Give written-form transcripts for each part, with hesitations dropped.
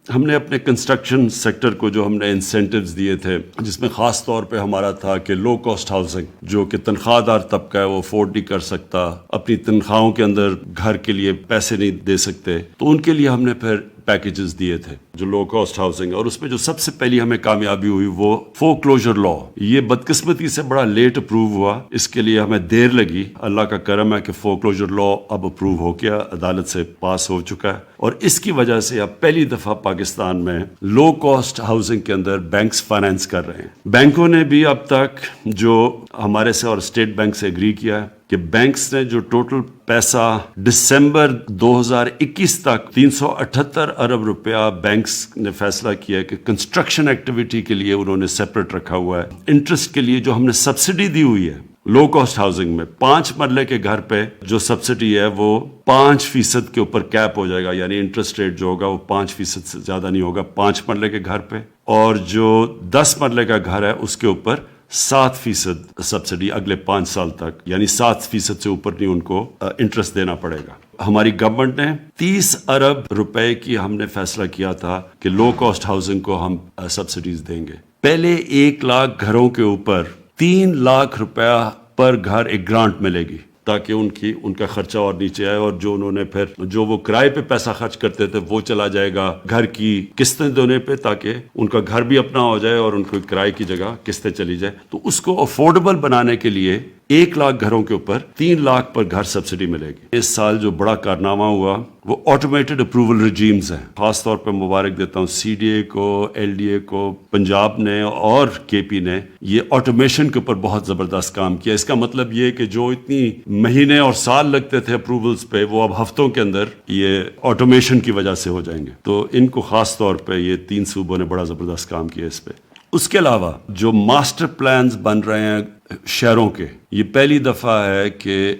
ہم نے اپنے کنسٹرکشن سیکٹر کو جو ہم نے انسینٹیوز دیے تھے، جس میں خاص طور پہ ہمارا تھا کہ لو کاسٹ ہاؤسنگ، جو کہ تنخواہ دار طبقہ ہے وہ افورڈ نہیں کر سکتا، اپنی تنخواہوں کے اندر گھر کے لیے پیسے نہیں دے سکتے، تو ان کے لیے ہم نے پھر پیکیجز دیے تھے جو لو کاسٹ ہاؤسنگ ہے. اور اس میں جو سب سے پہلی ہمیں کامیابی ہوئی وہ فور کلوجر لا. یہ بدقسمتی سے بڑا لیٹ اپروو ہوا، اس کے لیے ہمیں دیر لگی. اللہ کا کرم ہے کہ فور کلوجر لا اب اپروو ہو گیا، عدالت سے پاس ہو چکا ہے، اور اس کی وجہ سے اب پہلی دفعہ پاکستان میں لو کاسٹ ہاؤسنگ کے اندر بینکس فائنینس کر رہے ہیں. بینکوں نے بھی اب تک جو ہمارے سے اور اسٹیٹ بینک سے ایگری کیا ہے کہ بینکس نے جو ٹوٹل پیسہ دسمبر 2021 تک 378 ارب روپیہ بینکس نے فیصلہ کیا کہ کنسٹرکشن ایکٹیویٹی کے لیے انہوں نے سیپریٹ رکھا ہوا ہے. انٹرسٹ کے لیے جو ہم نے سبسڈی دی ہوئی ہے لو کاسٹ ہاؤسنگ میں، 5 مرلے کے گھر پہ جو سبسڈی ہے وہ 5% کے اوپر کیپ ہو جائے گا، یعنی انٹرسٹ ریٹ جو ہوگا وہ 5% سے زیادہ نہیں ہوگا 5 مرلے کے گھر پہ. اور جو 10 مرلے کا گھر ہے اس کے اوپر 7% سبسڈی اگلے 5 سال تک، یعنی 7% سے اوپر نہیں ان کو انٹرسٹ دینا پڑے گا. ہماری گورنمنٹ نے 30 ارب روپے کی ہم نے فیصلہ کیا تھا کہ لو کاسٹ ہاؤسنگ کو ہم سبسڈیز دیں گے. پہلے 1 لاکھ گھروں کے اوپر 3 لاکھ روپیہ پر گھر ایک گرانٹ ملے گی، تاکہ ان کا خرچہ اور نیچے آئے، اور جو انہوں نے پھر جو وہ کرائے پہ پیسہ خرچ کرتے تھے وہ چلا جائے گا گھر کی قسطیں دینے پہ، تاکہ ان کا گھر بھی اپنا ہو جائے اور ان کو کرائے کی جگہ قسطیں چلی جائے. تو اس کو افورڈیبل بنانے کے لیے 1 لاکھ گھروں کے اوپر 3 لاکھ پر گھر سبسڈی ملے گی. اس سال جو بڑا کارنامہ ہوا وہ آٹومیٹڈ اپروول رجیمز ہیں. خاص طور پہ مبارک دیتا ہوں سی ڈی اے کو، ایل ڈی اے کو، پنجاب نے اور کے پی نے یہ آٹومیشن کے اوپر بہت زبردست کام کیا. اس کا مطلب یہ کہ جو اتنی مہینے اور سال لگتے تھے اپروولز پہ، وہ اب ہفتوں کے اندر یہ آٹومیشن کی وجہ سے ہو جائیں گے. تو ان کو خاص طور پہ یہ 3 صوبوں نے بڑا زبردست کام کیا اس پہ. اس کے علاوہ جو ماسٹر پلانز بن رہے ہیں شہروں کے، یہ پہلی دفعہ ہے کہ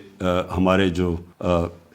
ہمارے جو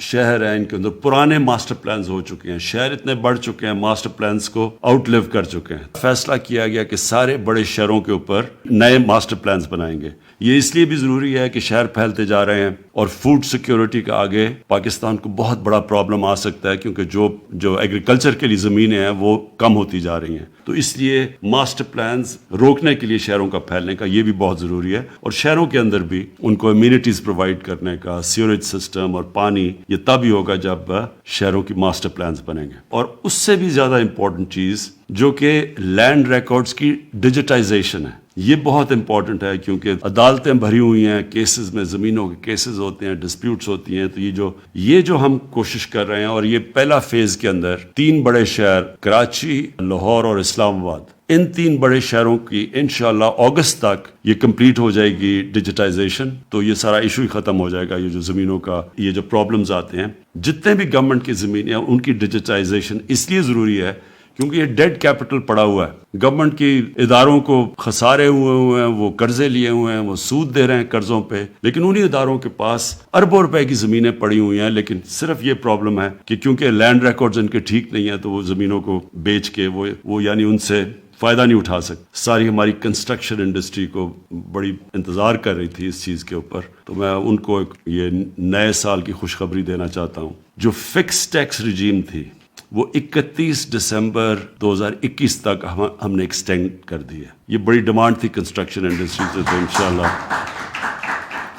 شہر ہیں ان کے اندر پرانے ماسٹر پلانز ہو چکے ہیں. شہر اتنے بڑھ چکے ہیں، ماسٹر پلانز کو آؤٹ لیو کر چکے ہیں. فیصلہ کیا گیا کہ سارے بڑے شہروں کے اوپر نئے ماسٹر پلانز بنائیں گے. یہ اس لیے بھی ضروری ہے کہ شہر پھیلتے جا رہے ہیں اور فوڈ سیکیورٹی کا آگے پاکستان کو بہت بڑا پرابلم آ سکتا ہے، کیونکہ جو ایگریکلچر کے لیے زمینیں ہیں وہ کم ہوتی جا رہی ہیں. تو اس لیے ماسٹر پلانز روکنے کے لیے شہروں کا پھیلنے کا یہ بھی بہت ضروری ہے، اور شہروں کے اندر بھی ان کو امینٹیز پرووائڈ کرنے کا، سیوریج سسٹم اور پانی، یہ تب ہی ہوگا جب شہروں کی ماسٹر پلانز بنیں گے. اور اس سے بھی زیادہ امپورٹنٹ چیز جو کہ لینڈ ریکارڈز کی ڈیجیٹائزیشن ہے، یہ بہت امپورٹنٹ ہے، کیونکہ عدالتیں بھری ہوئی ہیں کیسز میں، زمینوں کے کیسز ہوتے ہیں، ڈسپیوٹس ہوتی ہیں. تو یہ جو ہم کوشش کر رہے ہیں، اور یہ پہلا فیز کے اندر 3 بڑے شہر کراچی، لاہور اور اسلام آباد، ان 3 بڑے شہروں کی انشاءاللہ اگست تک یہ کمپلیٹ ہو جائے گی ڈیجیٹائزیشن. تو یہ سارا ایشو ہی ختم ہو جائے گا. یہ جو زمینوں کا یہ جو پرابلمز آتے ہیں، جتنے بھی گورنمنٹ کی زمینیں ہیں ان کی ڈیجیٹائزیشن اس لیے ضروری ہے کیونکہ یہ ڈیڈ کیپٹل پڑا ہوا ہے. گورنمنٹ کی اداروں کو خسارے ہوئے ہیں، وہ قرضے لیے ہوئے ہیں، وہ سود دے رہے ہیں قرضوں پہ، لیکن انہی اداروں کے پاس اربوں روپے کی زمینیں پڑی ہوئی ہیں. لیکن صرف یہ پرابلم ہے کہ کیونکہ لینڈ ریکارڈز ان کے ٹھیک نہیں ہیں، تو وہ زمینوں کو بیچ کے وہ یعنی ان سے فائدہ نہیں اٹھا سکتے. ساری ہماری کنسٹرکشن انڈسٹری کو بڑی انتظار کر رہی تھی اس چیز کے اوپر. تو میں ان کو یہ نئے سال کی خوشخبری دینا چاہتا ہوں. جو فکس ٹیکس رجیم تھی وہ 31 دسمبر 2021 تک ہم نے ایکسٹینڈ کر دی ہے. یہ بڑی ڈیمانڈ تھی کنسٹرکشن انڈسٹری سے، تو انشاءاللہ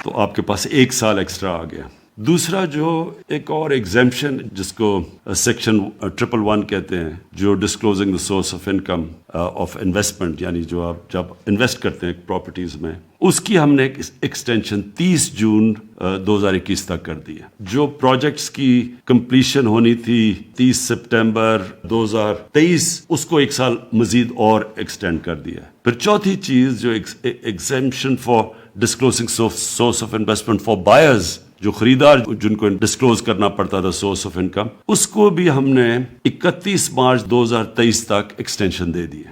تو آپ کے پاس 1 سال ایکسٹرا آ گیا. دوسرا جو ایک اور ایگزیمپشن جس کو سیکشن 111 کہتے ہیں، جو disclosing the source of income of investment, یعنی جو آپ جب انویسٹ کرتے ہیں پراپرٹیز میں، اس کی ہم نے ایکسٹینشن 30 جون 2021 تک کر دی ہے. جو پروجیکٹس کی کمپلیشن ہونی تھی 30 سپٹمبر 2023، اس کو 1 سال مزید اور ایکسٹینڈ کر دیا ہے. پھر چوتھی چیز جو exemption for disclosing source of investment for buyers, جو خریدار جن کو ڈسکلوز کرنا پڑتا تھا سورس آف انکم، اس کو بھی ہم نے 31 مارچ 2023 تک ایکسٹینشن دے دی ہے.